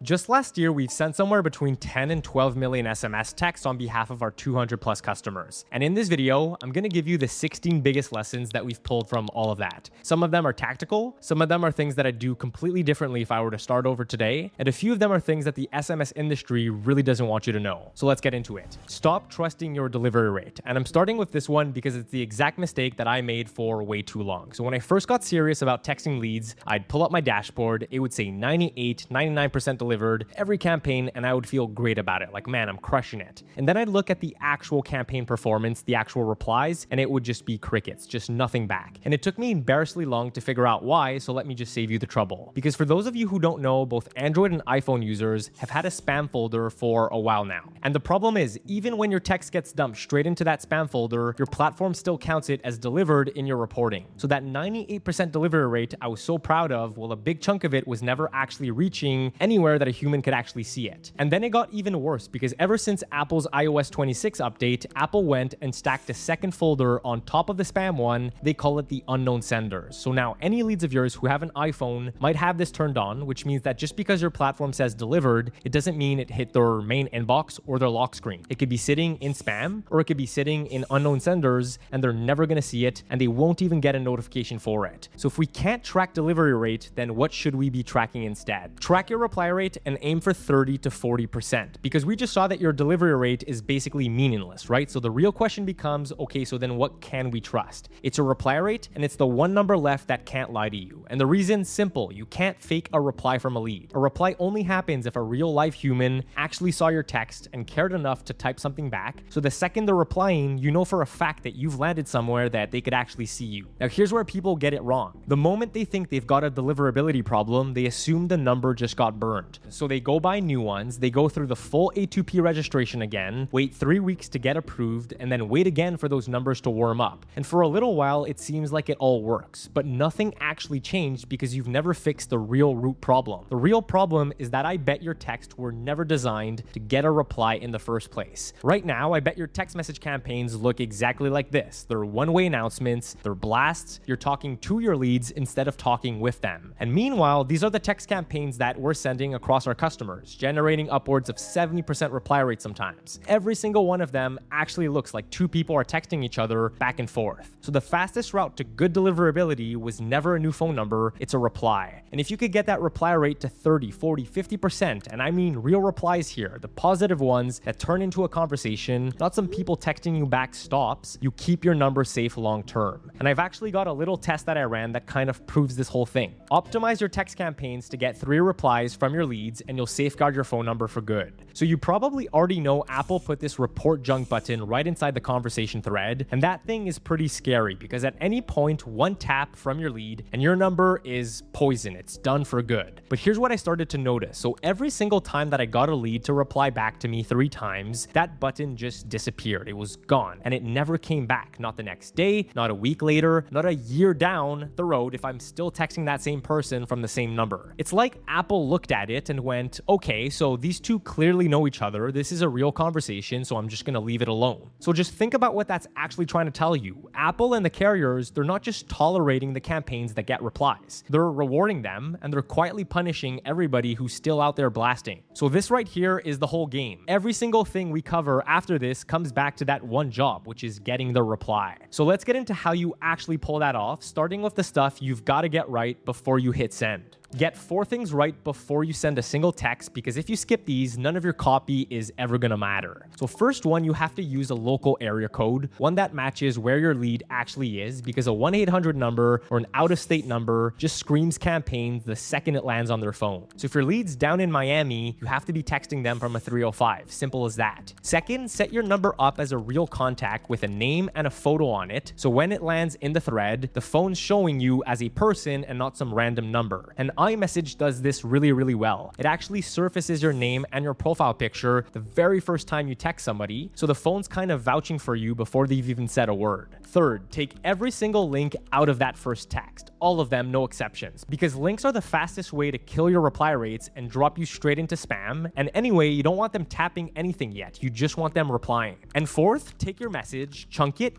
Just last year, we've sent somewhere between 10 and 12 million SMS texts on behalf of our 200 plus customers. And in this video, I'm going to give you the 16 biggest lessons that we've pulled from all of that. Some of them are tactical, some of them are things that I'd do completely differently if I were to start over today, and a few of them are things that the SMS industry really doesn't want you to know. So let's get into it. Stop trusting your delivery rate. And I'm starting with this one because it's the exact mistake that I made for way too long. So when I first got serious about texting leads, I'd pull up my dashboard, it would say 98, 99% delivered every campaign, and I would feel great about it. Like, man, I'm crushing it. And then I'd look at the actual campaign performance, the actual replies, and it would just be crickets, just nothing back. And it took me embarrassingly long to figure out why, so let me just save you the trouble. Because for those of you who don't know, both Android and iPhone users have had a spam folder for a while now. And the problem is, even when your text gets dumped straight into that spam folder, your platform still counts it as delivered in your reporting. So that 98% delivery rate I was so proud of, well, a big chunk of it was never actually reaching anywhere that a human could actually see it. And then it got even worse because ever since Apple's iOS 26 update, Apple went and stacked a second folder on top of the spam one. They call it the unknown senders. So now any leads of yours who have an iPhone might have this turned on, which means that just because your platform says delivered, it doesn't mean it hit their main inbox or their lock screen. It could be sitting in spam, or it could be sitting in unknown senders, and they're never going to see it, and they won't even get a notification for it. So if we can't track delivery rate, then what should we be tracking instead? Track your reply rate and aim for 30 to 40%, because we just saw that your delivery rate is basically meaningless, right? So the real question becomes, okay, so then what can we trust? It's a reply rate, and it's the one number left that can't lie to you. And the reason's simple. You can't fake a reply from a lead. A reply only happens if a real life human actually saw your text and cared enough to type something back. So the second they're replying, you know for a fact that you've landed somewhere that they could actually see you. Now here's where people get it wrong. The moment they think they've got a deliverability problem, they assume the number just got burned. So they go buy new ones, they go through the full A2P registration again, wait 3 weeks to get approved, and then wait again for those numbers to warm up. And for a little while, it seems like it all works, but nothing actually changed because you've never fixed the real root problem. The real problem is that I bet your texts were never designed to get a reply in the first place. Right now, I bet your text message campaigns look exactly like this. They're one-way announcements, they're blasts, you're talking to your leads instead of talking with them. And meanwhile, these are the text campaigns that we're sending across our customers, generating upwards of 70% reply rate sometimes. Every single one of them actually looks like two people are texting each other back and forth. So the fastest route to good deliverability was never a new phone number, it's a reply. And if you could get that reply rate to 30, 40, 50%, and I mean real replies here, the positive ones that turn into a conversation, not some people texting you back stops, you keep your number safe long term. And I've actually got a little test that I ran that kind of proves this whole thing. Optimize your text campaigns to get 3 replies from your leads, and you'll safeguard your phone number for good. So you probably already know Apple put this report junk button right inside the conversation thread, and that thing is pretty scary because at any point, one tap from your lead and your number is poison. It's done for good. But here's what I started to notice. So every single time that I got a lead to reply back to me 3 times, that button just disappeared. It was gone, and it never came back. Not the next day, not a week later, not a year down the road if I'm still texting that same person from the same number. It's like Apple looked at it and went, okay, so these two clearly know each other. This is a real conversation, so I'm just going to leave it alone. So just think about what that's actually trying to tell you. Apple and the carriers, they're not just tolerating the campaigns that get replies. They're rewarding them, and they're quietly punishing everybody who's still out there blasting. So this right here is the whole game. Every single thing we cover after this comes back to that one job, which is getting the reply. So let's get into how you actually pull that off, starting with the stuff you've got to get right before you hit send. Get 4 things right before you send a single text, because if you skip these, none of your copy is ever gonna matter. So first one, you have to use a local area code, one that matches where your lead actually is, because a 1-800 number or an out-of-state number just screams campaigns the second it lands on their phone. So if your lead's down in Miami, you have to be texting them from a 305. Simple as that. Second, set your number up as a real contact with a name and a photo on it, so when it lands in the thread, the phone's showing you as a person and not some random number. And iMessage does this really well. It actually surfaces your name and your profile picture the very first time you text somebody, so the phone's kind of vouching for you before they've even said a word. Third, take every single link out of that first text. All of them, no exceptions, because links are the fastest way to kill your reply rates and drop you straight into spam. And anyway, you don't want them tapping anything yet. You just want them replying. And fourth, take your message, chunk it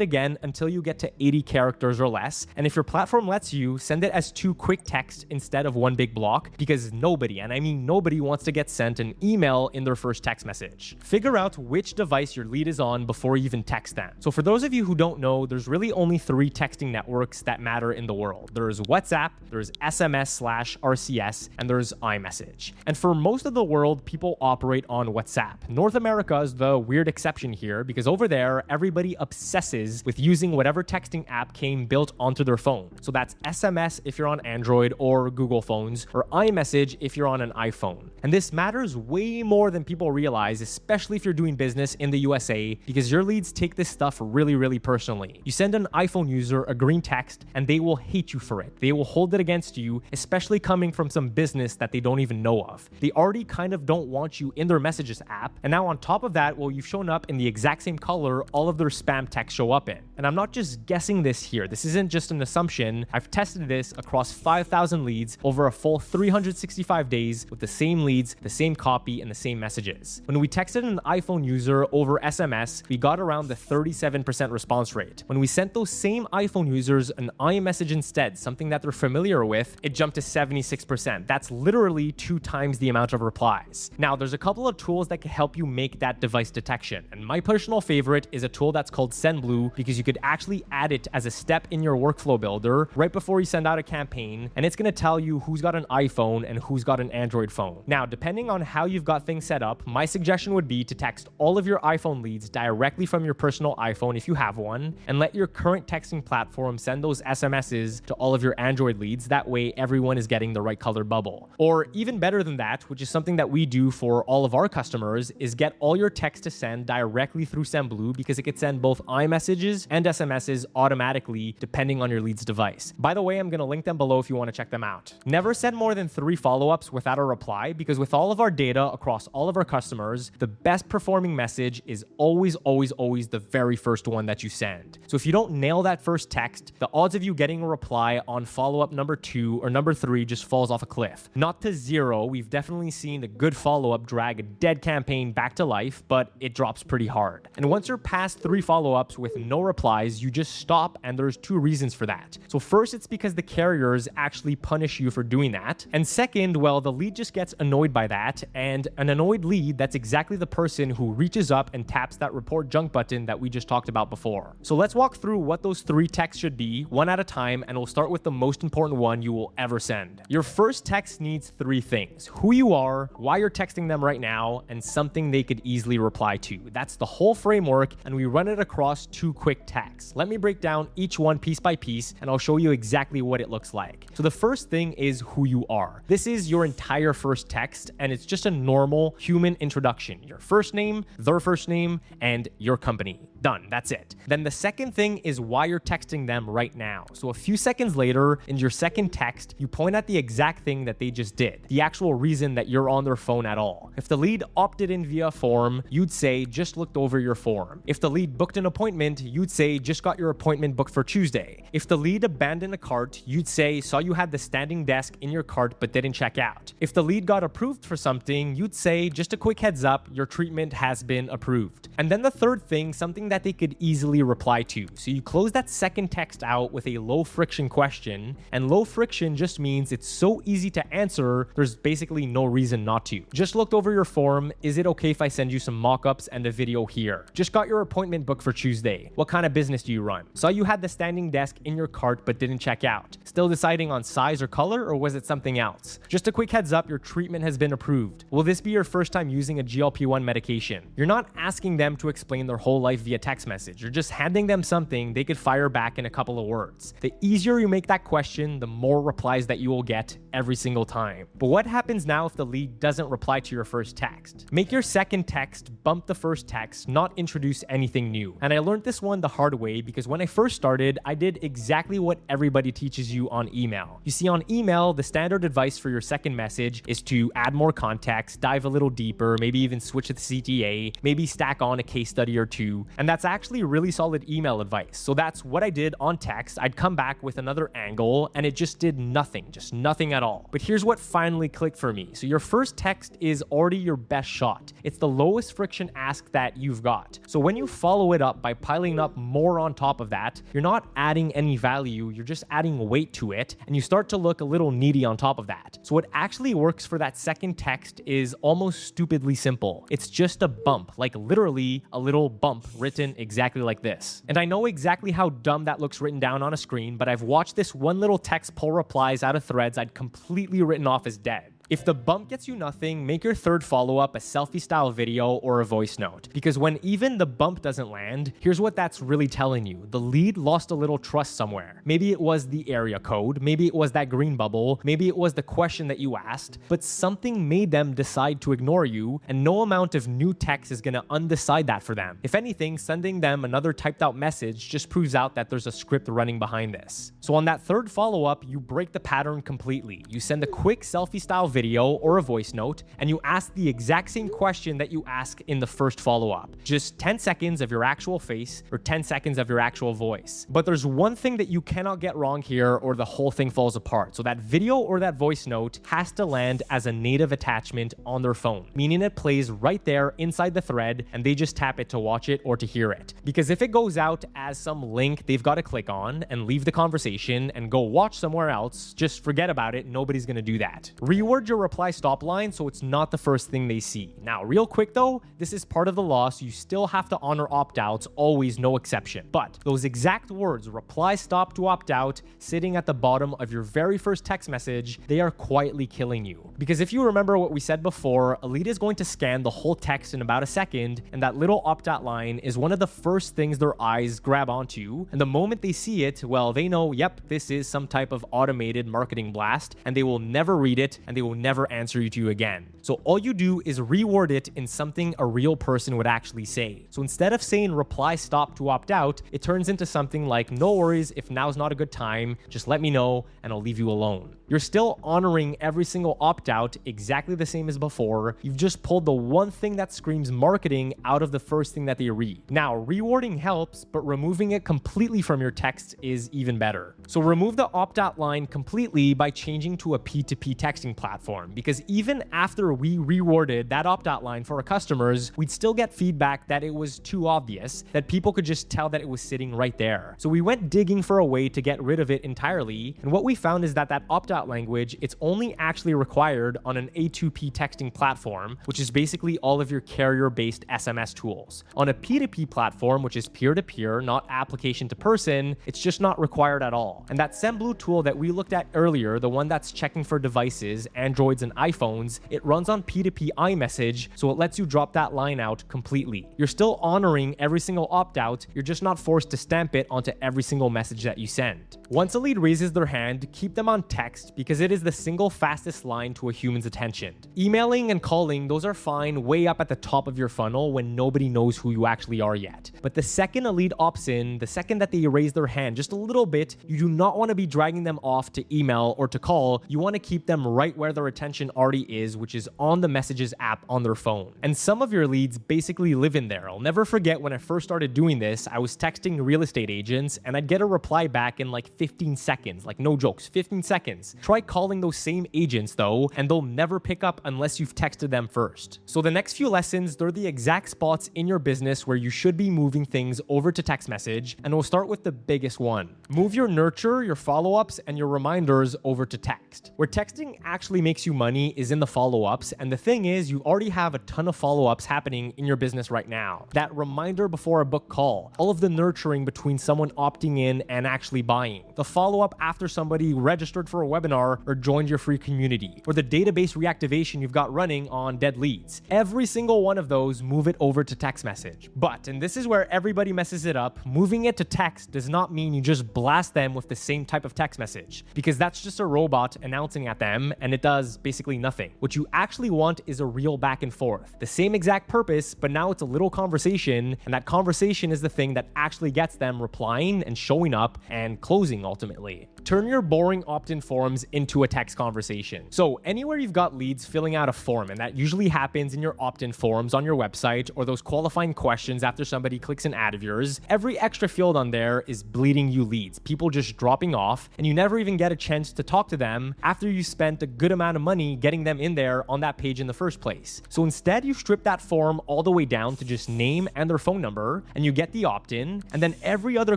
again until you get to 80 characters or less. And if your platform lets you, send it as 2 quick texts instead instead of one big block because nobody, and I mean nobody, wants to get sent an email in their first text message. Figure out which device your lead is on before you even text them. So for those of you who don't know, there's really only 3 texting networks that matter in the world. There's WhatsApp, there's SMS/RCS, and there's iMessage. And for most of the world, people operate on WhatsApp. North America is the weird exception here because over there, everybody obsesses with using whatever texting app came built onto their phone. So that's SMS if you're on Android or Google phones, or iMessage if you're on an iPhone. And this matters way more than people realize, especially if you're doing business in the USA, because your leads take this stuff really, really personally. You send an iPhone user a green text and they will hate you for it. They will hold it against you, especially coming from some business that they don't even know of. They already kind of don't want you in their messages app. And now on top of that, well, you've shown up in the exact same color all of their spam texts show up in. And I'm not just guessing this here. This isn't just an assumption. I've tested this across 5,000 leads over a full 365 days with the same leads, the same copy, and the same messages. When we texted an iPhone user over SMS, we got around the 37% response rate. When we sent those same iPhone users an iMessage instead, something that they're familiar with, it jumped to 76%. That's literally 2 times the amount of replies. Now, there's a couple of tools that can help you make that device detection. And my personal favorite is a tool that's called sendblue because you could actually add it as a step in your workflow builder right before you send out a campaign, and it's going to tell you who's got an iPhone and who's got an Android phone. Now, depending on how you've got things set up, my suggestion would be to text all of your iPhone leads directly from your personal iPhone if you have one, and let your current texting platform send those SMSs to all of your Android leads. That way, everyone is getting the right color bubble. Or even better than that, which is something that we do for all of our customers, is get all your text to send directly through sendblue because it could send both iMessages and SMSs automatically depending on your lead's device. By the way, I'm going to link them below if you want to check them out. Never send more than 3 follow-ups without a reply because with all of our data across all of our customers, the best performing message is always the very first one that you send. So if you don't nail that first text, the odds of you getting a reply on follow-up number 2 or number 3 just falls off a cliff. Not to 0, we've definitely seen a good follow-up drag a dead campaign back to life, but it drops pretty hard. And once you're past 3 follow-ups with no replies, you just stop, and there's 2 reasons for that. So first, it's because the carriers actually punish you for doing that. And second, well, the lead just gets annoyed by that, and an annoyed lead, that's exactly the person who reaches up and taps that report junk button that we just talked about before. So let's walk through what those 3 texts should be, one at a time, and we'll start with the most important one you will ever send. Your first text needs 3 things: who you are, why you're texting them right now, and something they could easily reply to. That's the whole framework, and we run it across 2 quick texts. Let me break down each one piece by piece, and I'll show you exactly what it looks like. So the first thing is who you are. This is your entire first text, and it's just a normal human introduction. Your first name, their first name, and your company. Done. That's it. Then the second thing is why you're texting them right now. So a few seconds later, in your second text, you point at the exact thing that they just did, the actual reason that you're on their phone at all. If the lead opted in via form, you'd say, just looked over your form. If the lead booked an appointment, you'd say, just got your appointment booked for Tuesday. If the lead abandoned a cart, you'd say, saw you had the standing desk in your cart but didn't check out. If the lead got approved for something, you'd say, just a quick heads up, your treatment has been approved. And then the third thing, something that they could easily reply to. So you close that second text out with a low friction question, and low friction just means it's so easy to answer, there's basically no reason not to. Just looked over your form. Is it okay if I send you some mock-ups and a video here? Just got your appointment booked for Tuesday. What kind of business do you run? Saw you had the standing desk in your cart but didn't check out. Still deciding on size or color, or was it something else? Just a quick heads up, your treatment has been approved. Will this be your first time using a GLP-1 medication? You're not asking them to explain their whole life via text message. You're just handing them something they could fire back in a couple of words. The easier you make that question, the more replies that you will get every single time. But what happens now if the lead doesn't reply to your first text? Make your second text bump the first text, not introduce anything new. And I learned this one the hard way because when I first started, I did exactly what everybody teaches you on email. You see, on email, the standard advice for your second message is to add more context, dive a little deeper, maybe even switch to the CTA, maybe stack on a case study or 2. And that's actually really solid email advice. So that's what I did on text. I'd come back with another angle and it just did nothing, just nothing at all. But here's what finally clicked for me. So your first text is already your best shot. It's the lowest friction ask that you've got. So when you follow it up by piling up more on top of that, you're not adding any value, you're just adding weight to it, and you start to look a little needy on top of that. So what actually works for that second text is almost stupidly simple. It's just a bump, like literally a little bump written exactly like this. And I know exactly how dumb that looks written down on a screen, but I've watched this one little text pull replies out of threads I'd completely written off as dead. If the bump gets you nothing, make your third follow-up a selfie style video or a voice note. Because when even the bump doesn't land, here's what that's really telling you. The lead lost a little trust somewhere. Maybe it was the area code, maybe it was that green bubble, maybe it was the question that you asked, but something made them decide to ignore you, and no amount of new text is gonna undecide that for them. If anything, sending them another typed out message just proves out that there's a script running behind this. So on that third follow-up, you break the pattern completely. You send a quick selfie style video or a voice note, and you ask the exact same question that you ask in the first follow-up. Just 10 seconds of your actual face or 10 seconds of your actual voice. But there's one thing that you cannot get wrong here or the whole thing falls apart. So that video or that voice note has to land as a native attachment on their phone, meaning it plays right there inside the thread and they just tap it to watch it or to hear it. Because if it goes out as some link they've got to click on and leave the conversation and go watch somewhere else, just forget about it. Nobody's going to do that. Reword your reply stop line so it's not the first thing they see. Now, real quick though, this is part of the law, so you still have to honor opt-outs, always, no exception. But those exact words, reply stop to opt out, sitting at the bottom of your very first text message, they are quietly killing you. Because if you remember what we said before, a lead is going to scan the whole text in about a second, and that little opt-out line is one of the first things their eyes grab onto, and the moment they see it, well, they know, yep, this is some type of automated marketing blast, and they will never read it, and they will never answer you to you again. So all you do is reword it in something a real person would actually say. So instead of saying reply stop to opt out, it turns into something like, no worries, if now's not a good time, just let me know and I'll leave you alone. You're still honoring every single opt-out exactly the same as before. You've just pulled the one thing that screams marketing out of the first thing that they read. Now, rewording helps, but removing it completely from your text is even better. So remove the opt-out line completely by changing to a P2P texting platform, because even after we reworded that opt-out line for our customers, we'd still get feedback that it was too obvious, that people could just tell that it was sitting right there. So we went digging for a way to get rid of it entirely, and what we found is that opt-out language, it's only actually required on an A2P texting platform, which is basically all of your carrier-based SMS tools. On a P2P platform, which is peer-to-peer, not application to person, it's just not required at all. And that sendblue tool that we looked at earlier, the one that's checking for devices, Androids and iPhones, it runs on P2P iMessage, so it lets you drop that line out completely. You're still honoring every single opt-out, you're just not forced to stamp it onto every single message that you send. Once a lead raises their hand, keep them on text because it is the single fastest line to a human's attention. Emailing and calling, those are fine way up at the top of your funnel when nobody knows who you actually are yet. But the second a lead opts in, the second that they raise their hand just a little bit, you do not want to be dragging them off to email or to call. You want to keep them right where their attention already is, which is on the Messages app on their phone. And some of your leads basically live in there. I'll never forget when I first started doing this, I was texting real estate agents and I'd get a reply back in like 15 seconds, like no jokes, 15 seconds. Try calling those same agents though, and they'll never pick up unless you've texted them first. So the next few lessons, they're the exact spots in your business where you should be moving things over to text message, and we'll start with the biggest one. Move your nurture, your follow-ups, and your reminders over to text. Where texting actually makes you money is in the follow-ups, and the thing is, you already have a ton of follow-ups happening in your business right now. That reminder before a book call, all of the nurturing between someone opting in and actually buying, the follow-up after somebody registered for a webinar or joined your free community, or the database reactivation you've got running on dead leads. Every single one of those, move it over to text message. But, and this is where everybody messes it up, moving it to text does not mean you just blast them with the same type of text message, because that's just a robot announcing at them and it does basically nothing. What you actually want is a real back and forth. The same exact purpose, but now it's a little conversation, and that conversation is the thing that actually gets them replying and showing up and closing ultimately. Turn your boring opt-in forms into a text conversation. So anywhere you've got leads filling out a form, and that usually happens in your opt-in forms on your website or those qualifying questions after somebody clicks an ad of yours, every extra field on there is bleeding you leads, people just dropping off, and you never even get a chance to talk to them after you spent a good amount of money getting them in there on that page in the first place. So instead, you strip that form all the way down to just name and their phone number, and you get the opt-in, and then every other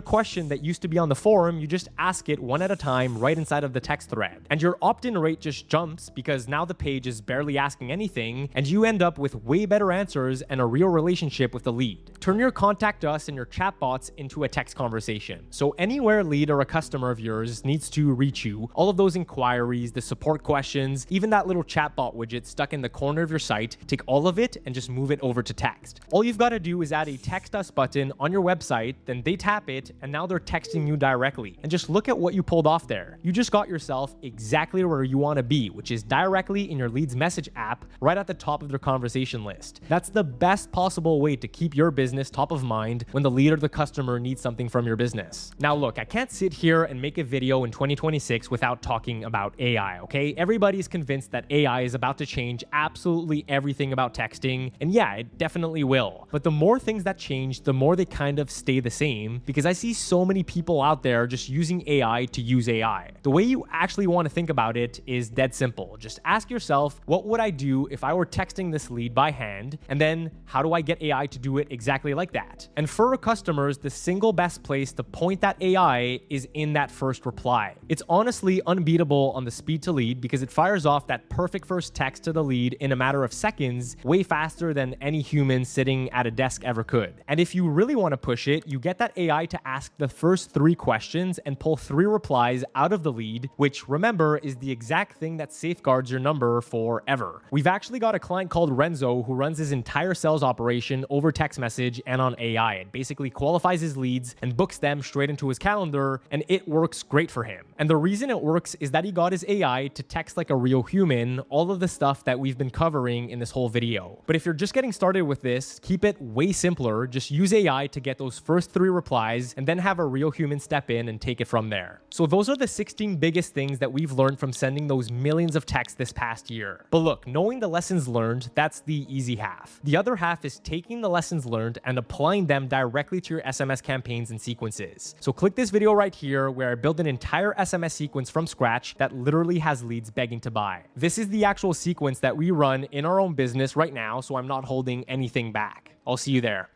question that used to be on the forum, you just ask it one at a time right inside of the text thread. And your opt-in rate just jumps because now the page is barely asking anything, and you end up with way better answers and a real relationship with the lead. Turn your contact us and your chatbots into a text conversation. So anywhere a lead or a customer of yours needs to reach you, all of those inquiries, the support questions, even that little chatbot widget stuck in the corner of your site, take all of it and just move it over to text. All you've got to do is add a text us button on your website, then they tap it, and now they're texting you directly. And just look at what you pulled off there. You just got yourself exactly where you want to be, which is directly in your leads message app, right at the top of their conversation list. That's the best possible way to keep your business top of mind when the lead or the customer needs something from your business. Now look, I can't sit here and make a video in 2026 without talking about AI, okay? Everybody's convinced that AI is about to change absolutely everything about texting, and yeah, it definitely will. But the more things that change, the more they kind of stay the same, because I see so many people out there just using AI to use AI. The way you actually want to think about it is dead simple. Just ask yourself, what would I do if I were texting this lead by hand? And then how do I get AI to do it exactly like that? And for our customers, the single best place to point that AI is in that first reply. It's honestly unbeatable on the speed to lead because it fires off that perfect first text to the lead in a matter of seconds, way faster than any human sitting at a desk ever could. And if you really want to push it, you get that AI to ask the first 3 questions and pull 3 replies out of the lead, which remember is the exact thing that safeguards your number forever. We've actually got a client called Renzo who runs his entire sales operation over text message and on AI. It basically qualifies his leads and books them straight into his calendar, and it works great for him. And the reason it works is that he got his AI to text like a real human, all of the stuff that we've been covering in this whole video. But if you're just getting started with this, keep it way simpler. Just use AI to get those first 3 replies and then have a real human step in and take it from there. So those are the 16 biggest things that we've learned from sending those millions of texts this past year. But look, knowing the lessons learned, that's the easy half. The other half is taking the lessons learned and applying them directly to your SMS campaigns and sequences. So click this video right here where I build an entire SMS sequence from scratch that literally has leads begging to buy. This is the actual sequence that we run in our own business right now, so I'm not holding anything back. I'll see you there.